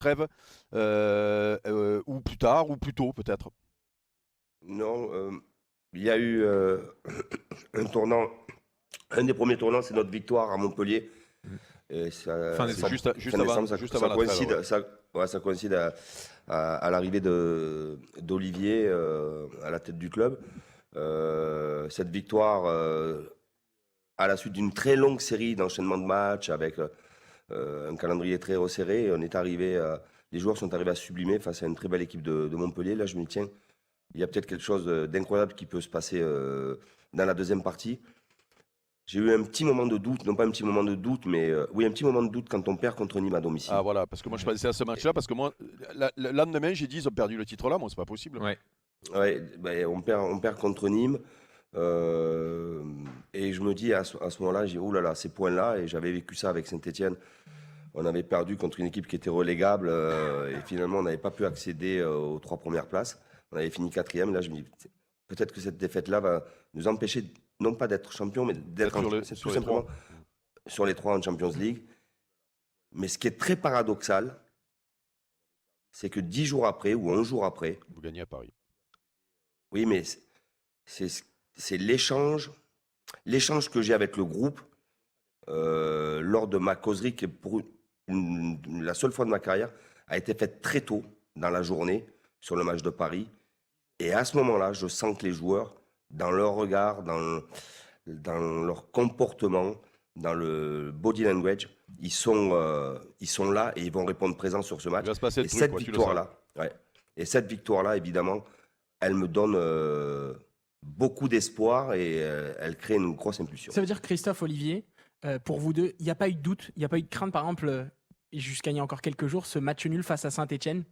trêve, ou plus tard, ou plus tôt peut-être? Non, il y a eu un tournant. Un des premiers tournants, c'est notre victoire à Montpellier. Et Fin C'est décembre. juste avant, la trêve. coïncide, Ouais. ça coïncide à l'arrivée d'Olivier à la tête du club. Cette victoire, à la suite d'une très longue série d'enchaînements de matchs avec un calendrier très resserré, les joueurs sont arrivés à sublimer face à une très belle équipe de Montpellier. Là, je me dis, tiens, il y a peut-être quelque chose d'incroyable qui peut se passer dans la deuxième partie. J'ai eu un petit moment de doute, non pas un petit moment de doute, mais oui, un petit moment de doute quand on perd contre Nîmes à domicile. Ah voilà, parce que moi je pensais à ce match-là, parce que moi, le lendemain, j'ai dit, ils ont perdu le titre là, moi c'est pas possible. Ouais. Ouais, ben, on perd contre Nîmes. Et je me dis à ce moment-là, j'ai dit, oh là là, ces points-là, et j'avais vécu ça avec Saint-Etienne. On avait perdu contre une équipe qui était relégable, et finalement, on n'avait pas pu accéder aux 3 premières places. On avait fini 4e. Là, je me dis, peut-être que cette défaite-là va nous empêcher, non pas d'être champion, mais d'être c'est tout simplement sur les 3 en Champions League. Mais ce qui est très paradoxal, c'est que 10 jours après, ou 11 jours après, Vous gagnez à Paris. oui, mais c'est l'échange que j'ai avec le groupe lors de ma causerie, qui pour la seule fois de ma carrière, a été faite très tôt dans la journée sur le match de Paris. Et à ce moment-là, je sens que les joueurs, dans leur regard, dans leur comportement, dans le body language, ils sont là et ils vont répondre présent sur ce match. Il va se passer le Et truc, cette quoi, tu le victoire-là, et cette victoire-là, évidemment, elle me donne beaucoup d'espoir et elle crée une grosse impulsion. Ça veut dire, Christophe, Olivier, pour vous deux, il n'y a pas eu de doute, il n'y a pas eu de crainte, par exemple, jusqu'à il y a encore quelques jours, ce match nul face à Saint-Etienne,